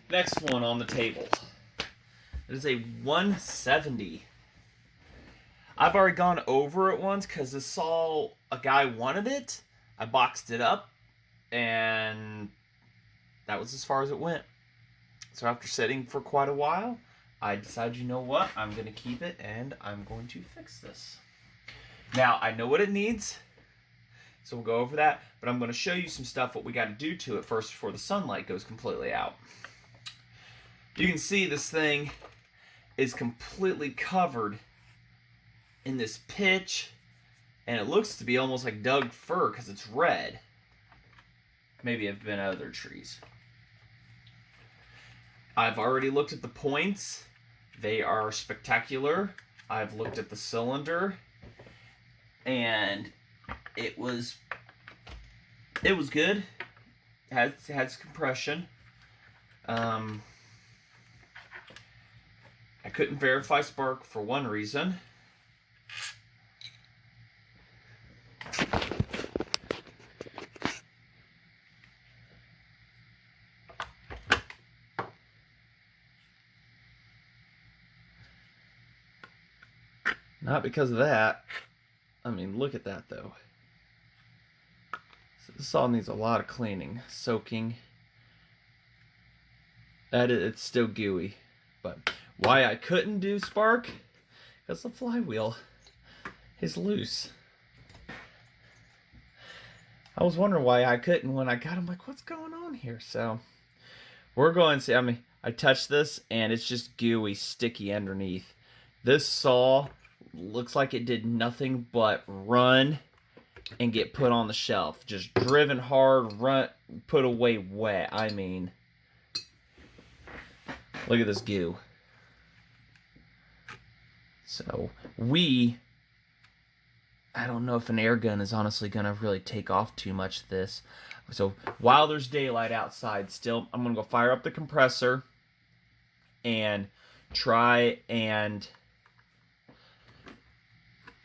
Next one on the table. It is a 170. I've already gone over it once because I saw a guy wanted it. I boxed it up, and that was as far as it went. So after sitting for quite a while, I decided, you know what, I'm going to keep it, and I'm going to fix this. Now, I know what it needs, so we'll go over that, but I'm going to show you some stuff, what we got to do to it first before the sunlight goes completely out. You can see this thing is completely covered in this pitch, and it looks to be almost like Doug fir because it's red. Maybe I've been other trees. I've already looked at the points. They are spectacular. I've looked at the cylinder, and it was good. It had compression. I couldn't verify spark for one reason. Not because of that. I mean, look at that though. So this all needs a lot of cleaning, soaking. It's still gooey. But why I couldn't do spark? Because the flywheel is loose. I was wondering why I couldn't when I got. I'm like, what's going on here? So we're going to see. I mean, I touched this and it's just gooey, sticky underneath. This saw looks like it did nothing but run and get put on the shelf. Just driven hard, run, put away wet. I mean, look at this goo. So I don't know if an air gun is honestly going to really take off too much of this. So while there's daylight outside still, I'm going to go fire up the compressor and try and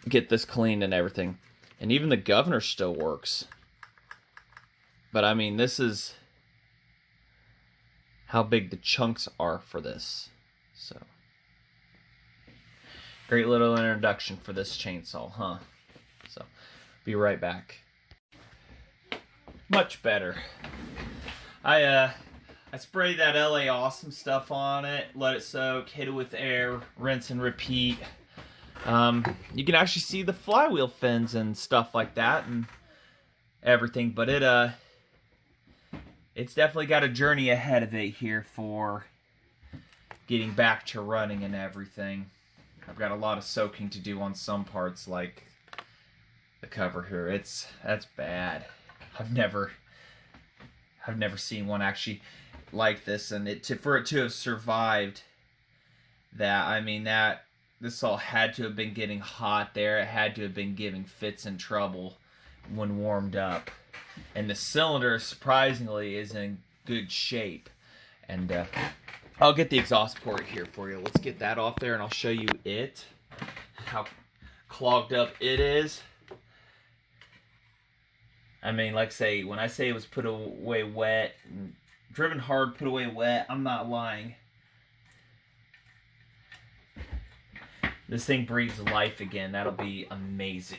get this cleaned and everything. And even the governor still works. But I mean, this is how big the chunks are for this. So, great little introduction for this chainsaw, huh? So, be right back. Much better. I sprayed that LA Awesome stuff on it, let it soak, hit it with air, rinse and repeat. You can actually see the flywheel fins and stuff like that and everything, but it's definitely got a journey ahead of it here for getting back to running and everything. I've got a lot of soaking to do on some parts, like the cover here. That's bad. I've never seen one actually like this, and for it to have survived that, I mean, this all had to have been getting hot there. It had to have been giving fits and trouble when warmed up. And the cylinder, surprisingly, is in good shape. And I'll get the exhaust port here for you. Let's get that off there, and I'll show you how clogged up it is. I mean, like when I say it was put away wet, and driven hard, put away wet, I'm not lying. This thing breathes life again. That'll be amazing.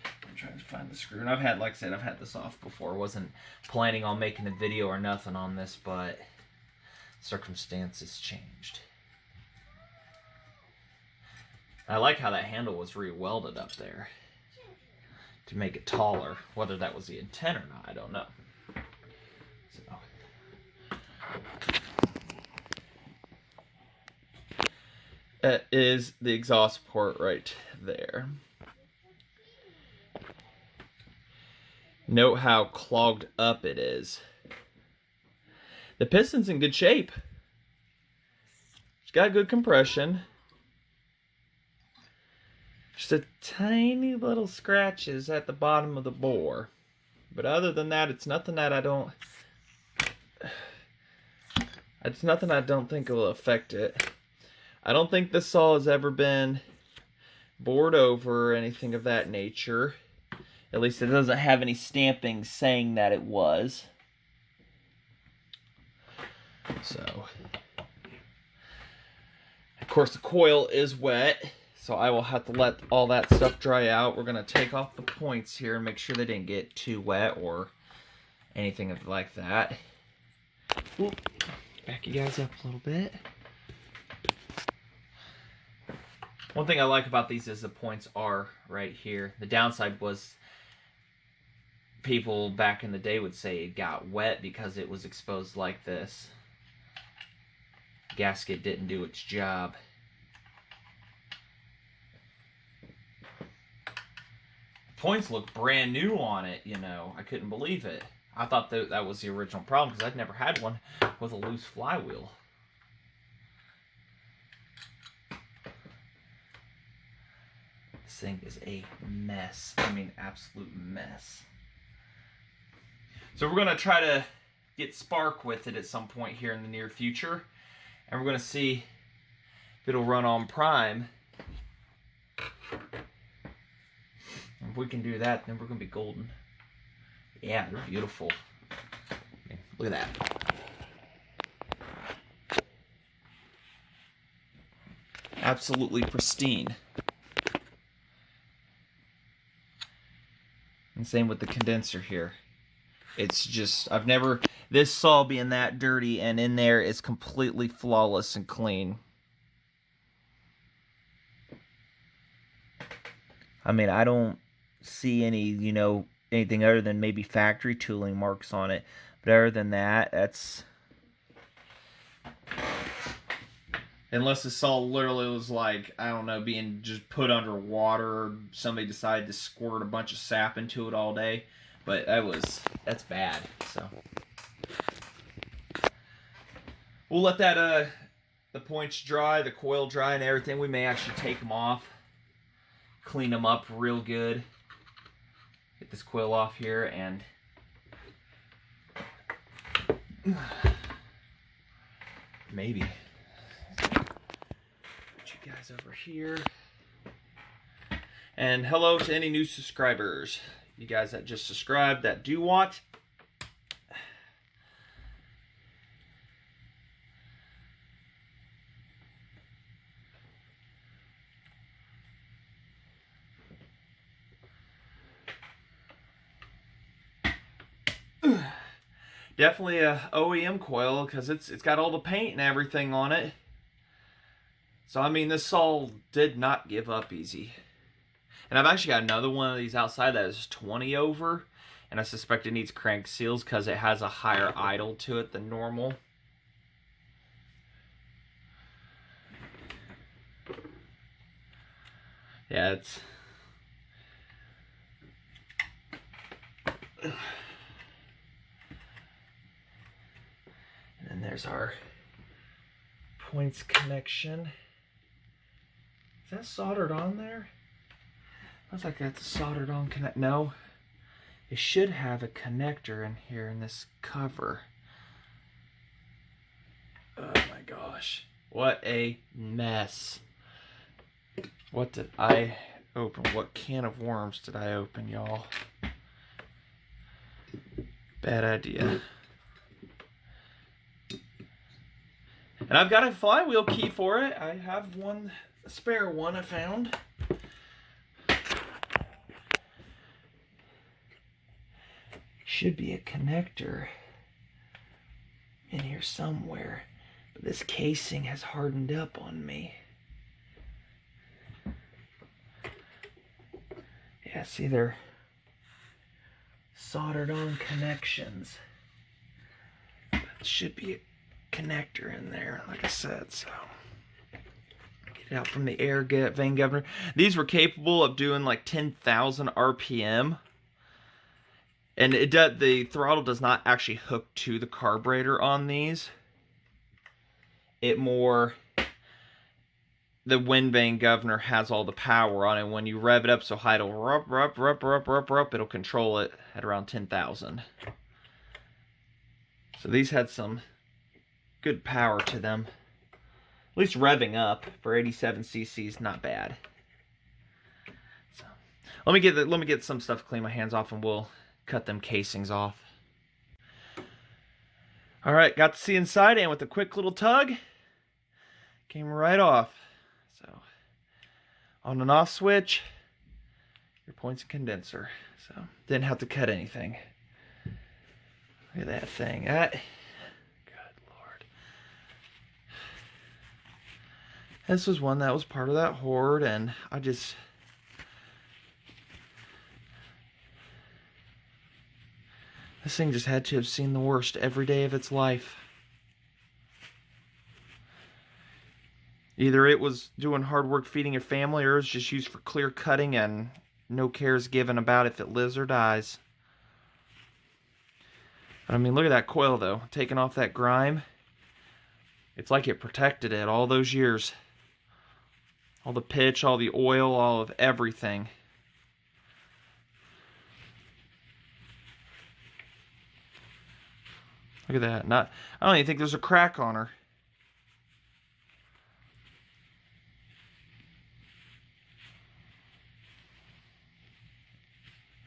I'm trying to find the screw. And like I said, I've had this off before. Wasn't planning on making a video or nothing on this, but circumstances changed. I like how that handle was re-welded up there to make it taller. Whether that was the intent or not, I don't know. So. That is the exhaust port right there. Note how clogged up it is. The piston's in good shape. It's got good compression. Just a tiny little scratches at the bottom of the bore. But other than that, it's nothing that I don't think will affect it. I don't think this saw has ever been bored over or anything of that nature. At least it doesn't have any stamping saying that it was. So, of course, the coil is wet, so I will have to let all that stuff dry out. We're going to take off the points here and make sure they didn't get too wet or anything like that. Ooh, back you guys up a little bit. One thing I like about these is the points are right here. The downside was people back in the day would say it got wet because it was exposed like this. Gasket didn't do its job. Points look brand new on it, you know. I couldn't believe it. I thought that was the original problem because I'd never had one with a loose flywheel. This thing is a mess. I mean, absolute mess. So we're going to try to get spark with it at some point here in the near future. And we're going to see if it'll run on prime. And if we can do that, then we're going to be golden. Yeah, they're beautiful. Look at that. Absolutely pristine. And same with the condenser here. It's just, I've never, this saw being that dirty, and in there it's completely flawless and clean. I mean, I don't see any, you know, anything other than maybe factory tooling marks on it. But other than that, that's... Unless the saw literally was like, I don't know, being just put under water, or somebody decided to squirt a bunch of sap into it all day. But that's bad, so. We'll let that, the points dry, the coil dry and everything. We may actually take them off, clean them up real good. Get this coil off here and maybe put you guys over here. And hello to any new subscribers. You guys that just subscribed, that do watch. Definitely a OEM coil because it's got all the paint and everything on it. So I mean, this saw did not give up easy. And I've actually got another one of these outside that is 20 over, and I suspect it needs crank seals because it has a higher idle to it than normal. Yeah, it's... And then there's our points connection. Is that soldered on there? Looks like that's soldered on connect. No, it should have a connector in here in this cover. Oh my gosh, what a mess. What did I open? What can of worms did I open, y'all? Bad idea. And I've got a flywheel key for it. I have one, a spare one I found. Should be a connector in here somewhere, but this casing has hardened up on me. Yeah, see, they're soldered on connections. But it should be a connector in there, like I said, so. Get it out from the air vane governor. These were capable of doing like 10,000 RPM. And it does, the throttle does not actually hook to the carburetor on these. It more, the wind vane governor has all the power on it. When you rev it up so high, it'll control it at around 10,000. So these had some good power to them. At least revving up for 87 cc's, not bad. So, Let me get some stuff to clean my hands off, and we'll cut them casings off. All right, got to see inside, and with a quick little tug, came right off. So, on and off switch, your points and condenser. So, didn't have to cut anything. Look at that thing. Good Lord. This was one that was part of that horde, and this thing just had to have seen the worst every day of its life. Either it was doing hard work feeding a family, or it was just used for clear cutting and no cares given about if it lives or dies. But I mean, look at that coil though. Taking off that grime. It's like it protected it all those years. All the pitch, all the oil, all of everything. Look at that. I don't even think there's a crack on her.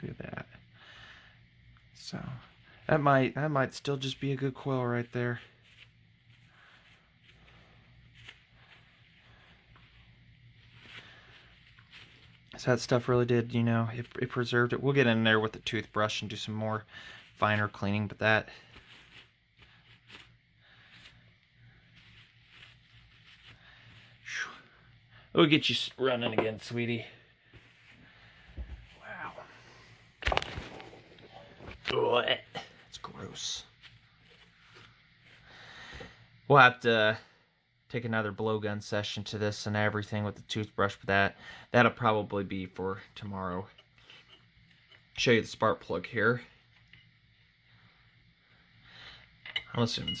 Look at that. So that might still just be a good coil right there. So that stuff really did, you know, it preserved it. We'll get in there with the toothbrush and do some more finer cleaning, but that... We'll get you running again, sweetie. Wow. Oh, it's gross. We'll have to take another blowgun session to this and everything with the toothbrush, but that'll probably be for tomorrow. Show you the spark plug here. I'm assuming,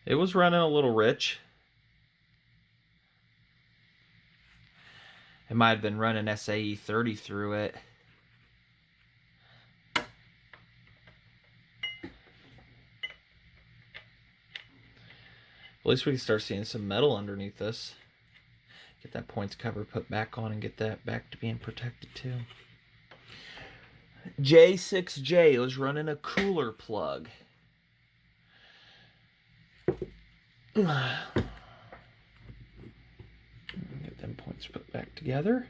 it was running a little rich. It might have been running SAE 30 through it. At least we can start seeing some metal underneath this. Get that points cover put back on and get that back to being protected too. J6J was running a cooler plug. Get them points put back together.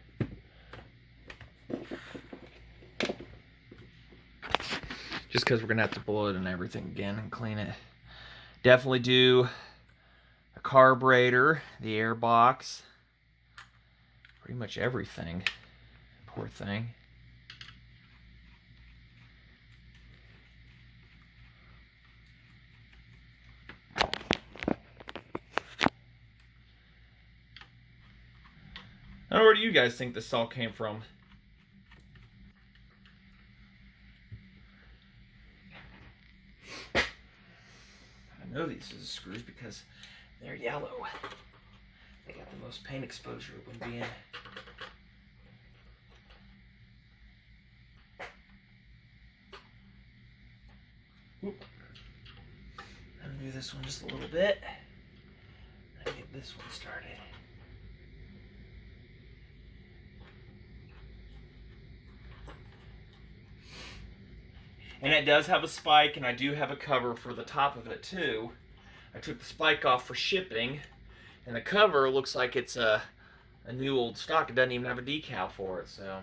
Just because we're going to have to blow it and everything again and clean it. Definitely do a carburetor, the air box, pretty much everything. Poor thing. Now, where do you guys think this all came from? I know these are the screws because they're yellow. They got the most paint exposure when being. Whoop. Undo this one just a little bit. And get this one started. And it does have a spike, and I do have a cover for the top of it too. I took the spike off for shipping, and the cover looks like it's a new old stock. It doesn't even have a decal for it, so.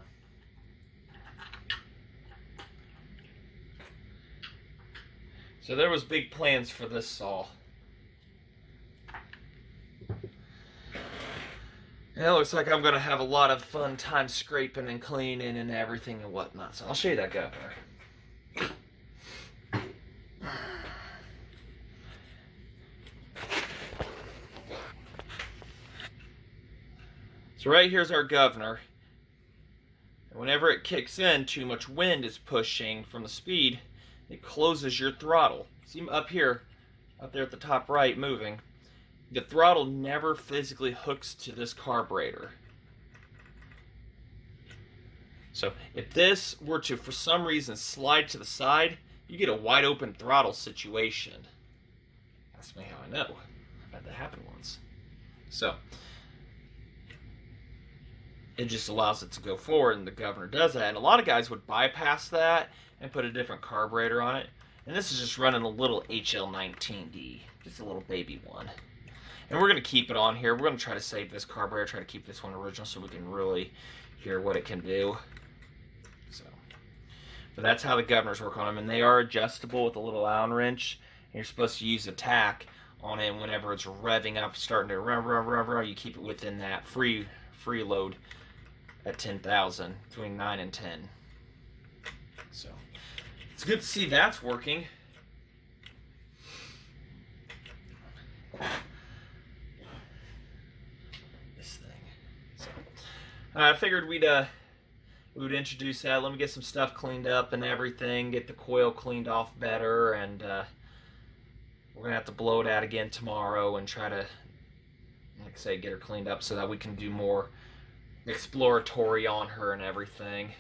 So there was big plans for this saw. And it looks like I'm going to have a lot of fun time scraping and cleaning and everything and whatnot. So I'll show you that governor. So right here's our governor. And whenever it kicks in, too much wind is pushing from the speed, it closes your throttle. See up here, up there at the top right, moving. The throttle never physically hooks to this carburetor. So if this were to, for some reason, slide to the side, you get a wide open throttle situation. Ask me how I know. I've had that happen once. So it just allows it to go forward, and the governor does that. And a lot of guys would bypass that and put a different carburetor on it. And this is just running a little HL19D, just a little baby one. And we're going to keep it on here. We're going to try to save this carburetor, try to keep this one original so we can really hear what it can do. So, but that's how the governors work on them, and they are adjustable with a little Allen wrench. And you're supposed to use a tack on it whenever it's revving up, starting to rev. You keep it within that free load at 10,000, between 9 and 10. So it's good to see that's working. This thing. So I figured we would introduce that. Let me get some stuff cleaned up and everything, get the coil cleaned off better, and we're gonna have to blow it out again tomorrow and try to, like I say, get her cleaned up so that we can do more exploratory on her and everything.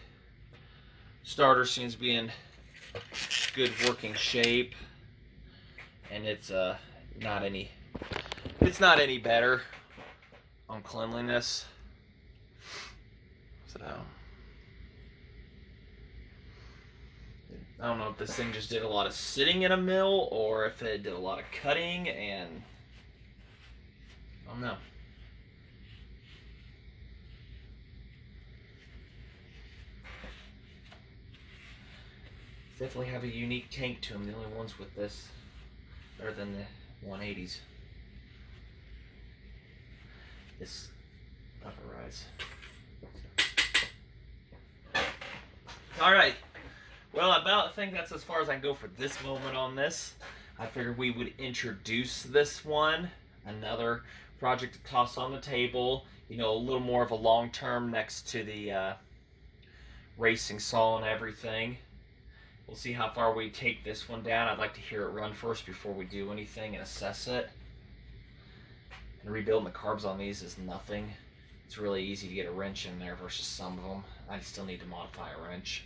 Starter seems to be in good working shape, and it's not any better on cleanliness. So I don't know if this thing just did a lot of sitting in a mill or if it did a lot of cutting, and I don't know. Definitely have a unique tank to them. The only ones with this, better than the 180s. This upper rise. All right. Well, I think that's as far as I can go for this moment on this. I figured we would introduce this one, another project to toss on the table. You know, a little more of a long term next to the racing saw and everything. We'll see how far we take this one down. I'd like to hear it run first before we do anything and assess it. And rebuilding the carbs on these is nothing. It's really easy to get a wrench in there versus some of them. I still need to modify a wrench.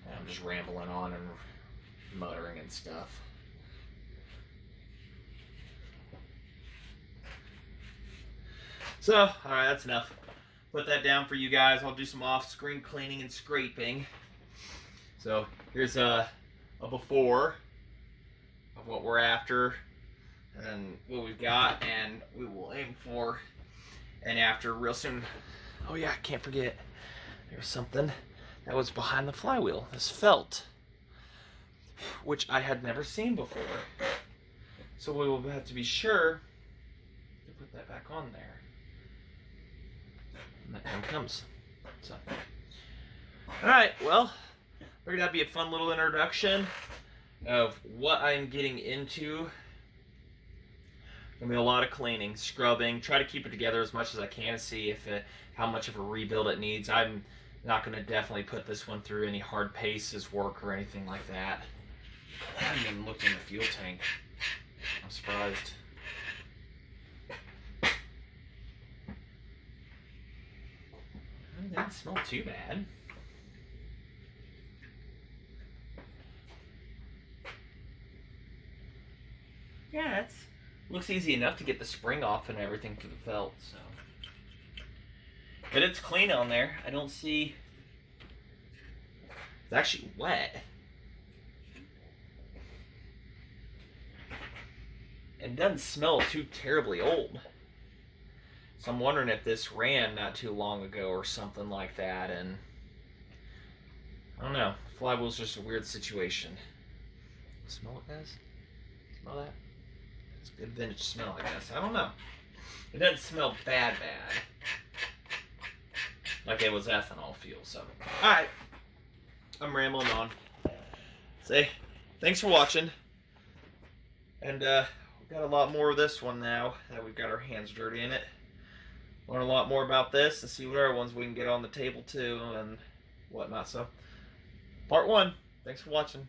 And I'm just rambling on and muttering and stuff. So, alright, that's enough. Put that down for you guys. I'll do some off-screen cleaning and scraping. So here's a before of what we're after and what we've got, and we will aim for an after real soon. Oh yeah, I can't forget. There's something that was behind the flywheel. This felt, which I had never seen before. So we will have to be sure to put that back on there. And that one comes. So, all right. Well, figured that'd be a fun little introduction of what I'm getting into. Gonna be a lot of cleaning, scrubbing. Try to keep it together as much as I can. See if how much of a rebuild it needs. I'm not gonna definitely put this one through any hard paces work or anything like that. I haven't even looked in the fuel tank. I'm surprised. It didn't smell too bad. Yeah, it looks easy enough to get the spring off and everything to the felt. So, but it's clean on there. I don't see. It's actually wet. It doesn't smell too terribly old. So I'm wondering if this ran not too long ago or something like that, and I don't know. Flywheel's just a weird situation. Smell it, guys? Smell that? It's a good vintage smell, I guess. I don't know. It doesn't smell bad. Like it was ethanol fuel, so. Alright. I'm rambling on. Say, thanks for watching. And we've got a lot more of this one now that we've got our hands dirty in it. Learn a lot more about this and see what other ones we can get on the table too and whatnot. So, part 1. Thanks for watching.